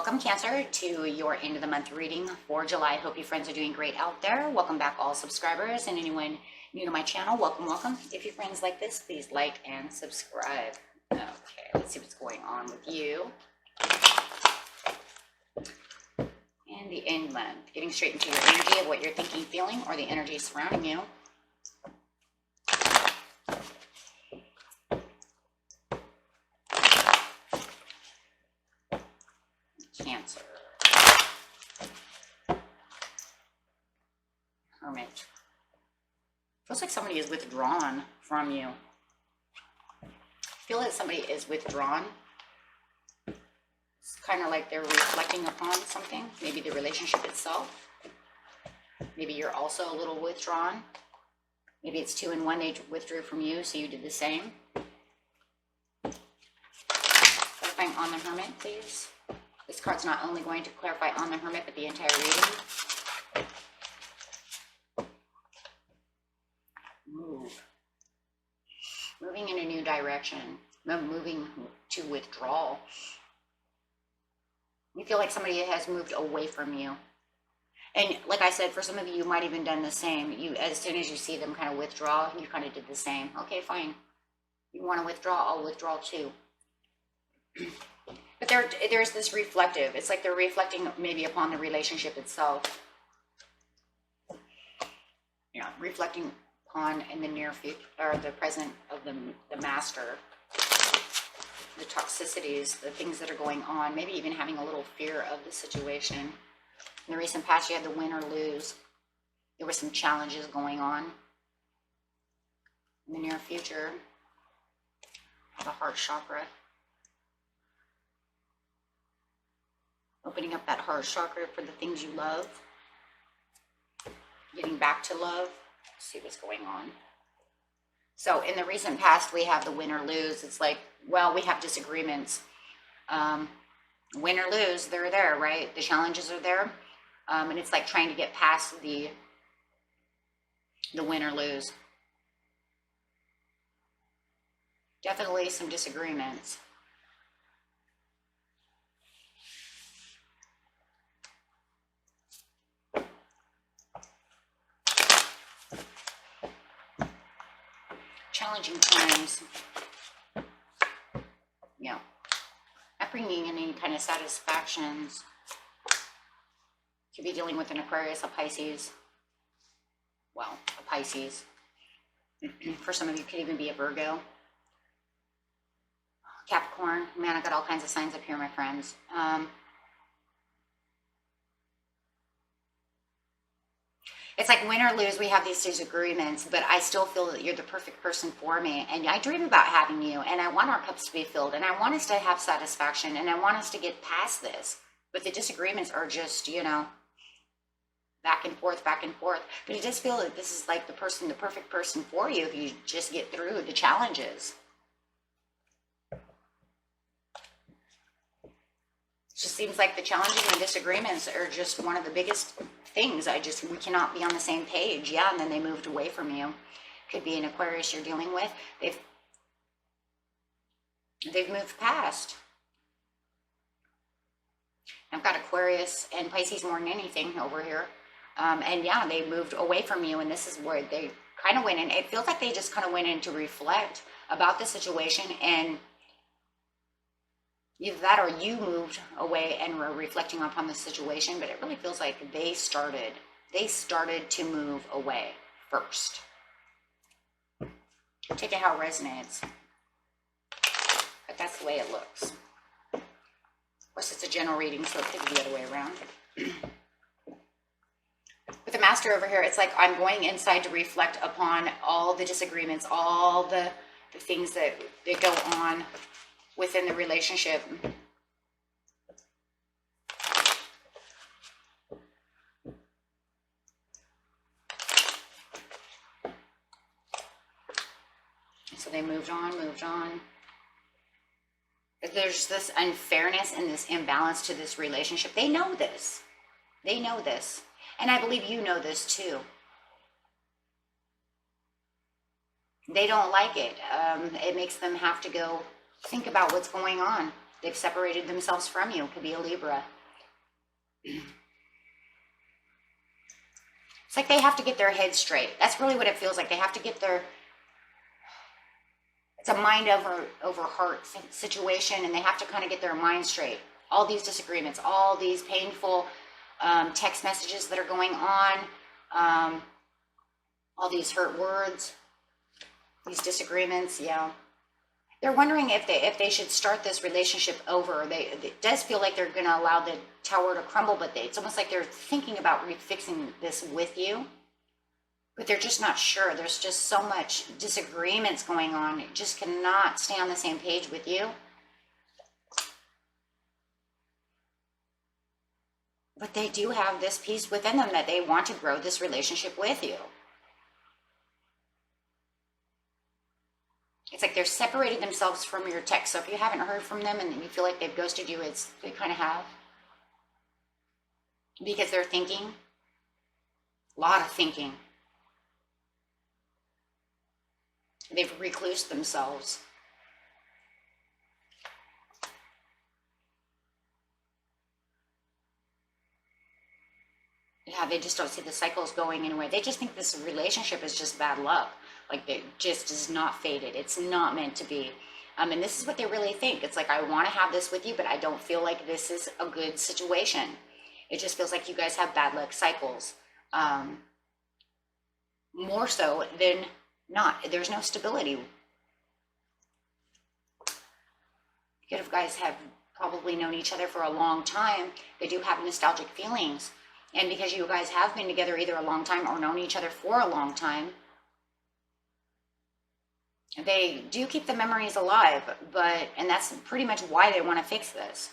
Welcome, Cancer, to your end of the month reading for July. Hope you friends are doing great out there. Welcome back, all subscribers, and anyone new to my channel, welcome, welcome. If you're friends like this, please like and subscribe. Okay, let's see what's going on with you. And the end month, getting straight into your energy of what you're thinking, feeling, or the energy surrounding you. Cancer. Hermit. Feels like somebody is withdrawn from you. Feel that somebody is withdrawn. It's kind of like they're reflecting upon something. Maybe the relationship itself. Maybe you're also a little withdrawn. Maybe it's 2 in 1. They withdrew from you, so you did the same. Clarifying on the Hermit, please. This card's not only going to clarify on the Hermit, but the entire reading. Move. Moving in a new direction. Moving to withdrawal. You feel like somebody has moved away from you. And like I said, for some of you, you might even done the same. You, as soon as you see them kind of withdraw, you kind of did the same. Okay, fine. You want to withdraw, I'll withdraw too. But there's this reflective. It's like they're reflecting maybe upon the relationship itself. Yeah, reflecting upon in the near future, or the present of the master. The toxicities, the things that are going on. Maybe even having a little fear of the situation. In the recent past, you had the win or lose. There were some challenges going on. In the near future, the heart chakra. Opening up that heart chakra for the things you love. Getting back to love. Let's see what's going on. So in the recent past, we have the win or lose. It's like, well, we have disagreements. Win or lose, they're there, right? The challenges are there. And it's like trying to get past the win or lose. Definitely some disagreements. Challenging times. Yeah. Not bringing in any kind of satisfactions. Could be dealing with an Aquarius, a Pisces. Well, a Pisces. For some of you, could even be a Virgo. Capricorn. Man, I got all kinds of signs up here, my friends. It's like win or lose, we have these disagreements, but I still feel that you're the perfect person for me. And I dream about having you, and I want our cups to be filled, and I want us to have satisfaction, and I want us to get past this. But the disagreements are just, you know, back and forth, back and forth. But I just feel that this is like the perfect person for you if you just get through the challenges. It just seems like the challenges and disagreements are just one of the biggest things. We cannot be on the same page. Yeah, and then they moved away from you. Could be an Aquarius you're dealing with. They've moved past. I've got Aquarius and Pisces more than anything over here. And yeah, they moved away from you, and this is where they kind of went in. It feels like they just kind of went in to reflect about the situation, and either that or you moved away and were reflecting upon the situation, but it really feels like they started to move away first. Take it how it resonates. But that's the way it looks. Of course, it's a general reading, so it could be the other way around. With the master over here, it's like I'm going inside to reflect upon all the disagreements, all the things that go on within the relationship. So they moved on. There's this unfairness and this imbalance to this relationship. They know this. And I believe you know this too. They don't like it. It makes them have to go think about what's going on. They've separated themselves from you. It could be a Libra. It's like they have to get their head straight. That's really what it feels like. They have to get their, it's a mind over heart situation, and they have to kind of get their mind straight. All these disagreements, all these painful text messages that are going on, all these hurt words, these disagreements, yeah. They're wondering if they should start this relationship over. It does feel like they're going to allow the tower to crumble, but it's almost like they're thinking about refixing this with you, but they're just not sure. There's just so much disagreements going on. It just cannot stay on the same page with you. But they do have this piece within them that they want to grow this relationship with you. It's like they're separating themselves from your text. So if you haven't heard from them and you feel like they've ghosted you, they kind of have. Because they're thinking. A lot of thinking. They've reclused themselves. Yeah, they just don't see the cycles going anywhere. They just think this relationship is just bad luck. Like, it just is not fated. It's not meant to be. And this is what they really think. It's like, I want to have this with you, but I don't feel like this is a good situation. It just feels like you guys have bad luck cycles. More so than not. There's no stability. You guys have probably known each other for a long time. They do have nostalgic feelings. And because you guys have been together either a long time or known each other for a long time, they do keep the memories alive, and that's pretty much why they want to fix this.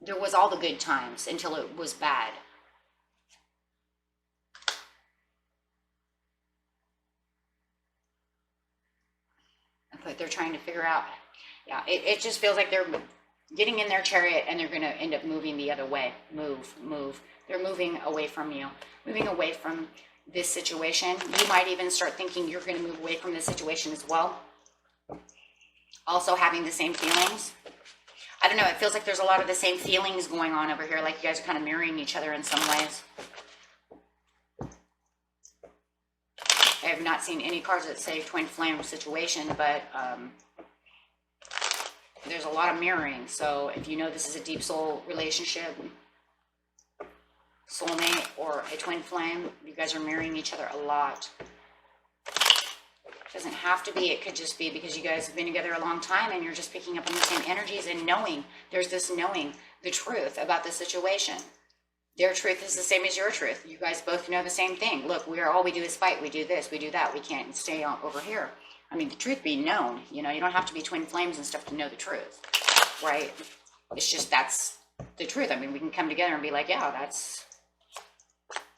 There was all the good times until it was bad. But they're trying to figure out, yeah, it just feels like they're getting in their chariot and they're going to end up moving the other way. Move. They're moving away from you, moving away from this situation. You might even start thinking you're going to move away from this situation as well. Also having the same feelings. I don't know, it feels like there's a lot of the same feelings going on over here, like you guys are kind of mirroring each other in some ways. I have not seen any cards that say twin flame situation, but there's a lot of mirroring. So if you know this is a deep soul relationship, soulmate, or a twin flame, you guys are mirroring each other a lot. Doesn't have to be. It could just be because you guys have been together a long time and you're just picking up on the same energies and knowing. There's this knowing the truth about the situation. Their truth is the same as your truth. You guys both know the same thing. Look, all we do is fight. We do this, we do that. We can't stay over here. I mean, the truth being known. You know, you don't have to be twin flames and stuff to know the truth, right? It's just that's the truth. I mean, we can come together and be like, yeah, that's.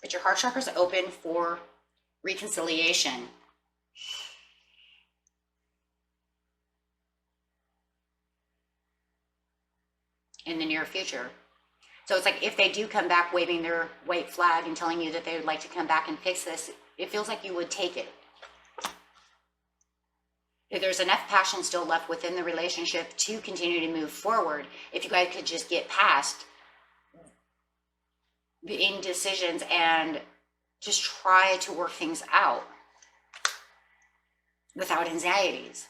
But your heart chakra's open for reconciliation. In the near future. So it's like if they do come back waving their white flag and telling you that they would like to come back and fix this, it feels like you would take it. If there's enough passion still left within the relationship to continue to move forward, if you guys could just get past the indecisions and just try to work things out without anxieties.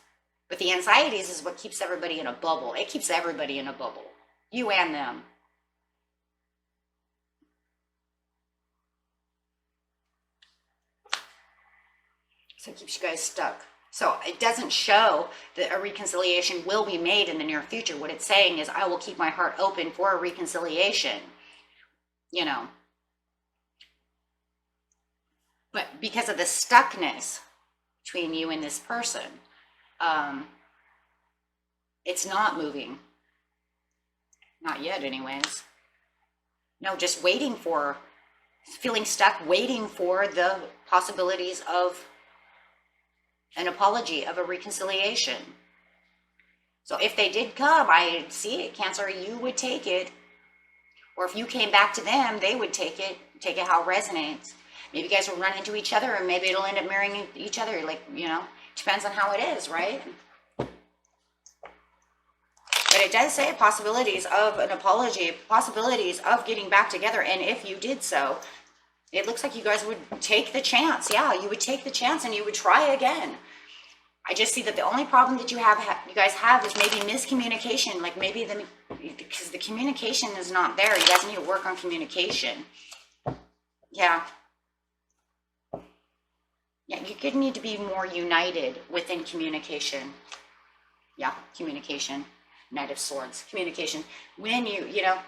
But the anxieties is what keeps everybody in a bubble. It keeps everybody in a bubble. You and them. So it keeps you guys stuck. So it doesn't show that a reconciliation will be made in the near future. What it's saying is, I will keep my heart open for a reconciliation. You know. But because of the stuckness between you and this person, it's not moving. Not yet, anyways. No, just waiting for, feeling stuck, waiting for the possibilities of an apology, of a reconciliation. So if they did come, I see it, Cancer, you would take it. Or if you came back to them, they would take it how it resonates. Maybe you guys will run into each other, and maybe it'll end up marrying each other. Like, you know, depends on how it is, right? But it does say possibilities of an apology, possibilities of getting back together. And if you did so, it looks like you guys would take the chance. Yeah, you would take the chance and you would try again. I just see that the only problem that you guys have is maybe miscommunication. Like maybe because the communication is not there. You guys need to work on communication. Yeah. Yeah, you could need to be more united within communication. Yeah, communication. Knight of Swords, communication. When you know,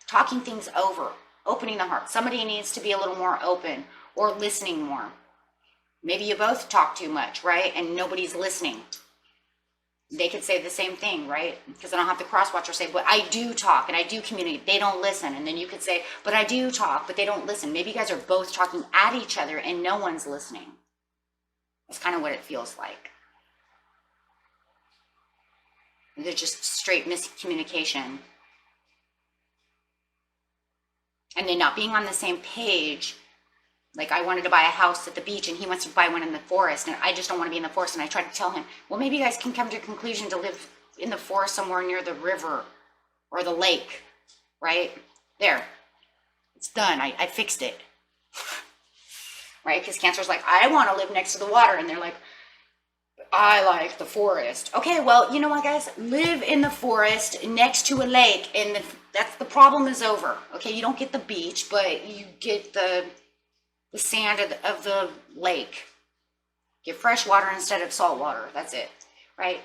talking things over, opening the heart. Somebody needs to be a little more open or listening more. Maybe you both talk too much, right? And nobody's listening. They could say the same thing, right? Because I don't have the cross watcher say, but I do talk and I do communicate. They don't listen. And then you could say, but I do talk, but they don't listen. Maybe you guys are both talking at each other and no one's listening. That's kind of what it feels like. They're just straight miscommunication. And then not being on the same page. Like I wanted to buy a house at the beach and he wants to buy one in the forest and I just don't want to be in the forest. And I tried to tell him, well, maybe you guys can come to a conclusion to live in the forest somewhere near the river or the lake, right? There, it's done. I fixed it, right? Because Cancer's like, I want to live next to the water. And they're like, I like the forest. Okay, well, you know what, guys? Live in the forest next to a lake and that's the problem is over. Okay, you don't get the beach, but you get the sand of the lake. Get fresh water instead of salt water. That's it, right?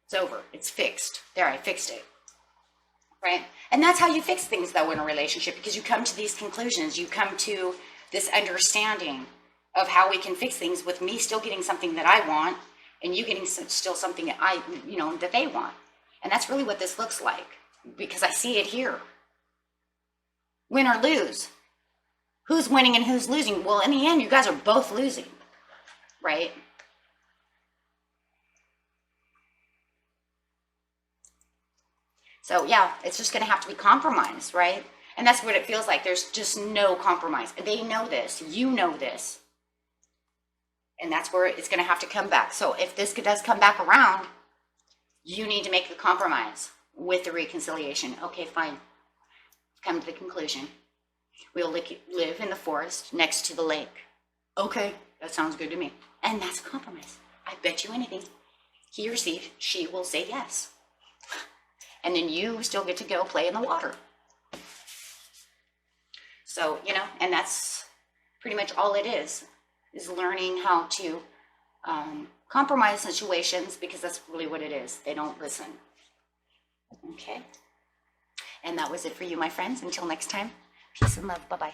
It's over. It's fixed. There, I fixed it, right? And that's how you fix things, though, in a relationship, because you come to these conclusions. You come to this understanding of how we can fix things with me still getting something that I want and you getting still something that that they want. And that's really what this looks like, because I see it here. Win or lose. Who's winning and who's losing? Well, in the end, you guys are both losing, right? So yeah, it's just going to have to be compromised, right? And that's what it feels like. There's just no compromise. They know this. You know this. And that's where it's going to have to come back. So if this does come back around, you need to make the compromise with the reconciliation. Okay, fine. Come to the conclusion. We'll live in the forest next to the lake. Okay, that sounds good to me. And that's a compromise. I bet you anything. He or she will say yes. And then you still get to go play in the water. So, and that's pretty much all it is learning how to compromise situations, because that's really what it is. They don't listen. Okay. And that was it for you, my friends. Until next time. Peace and love. Bye-bye.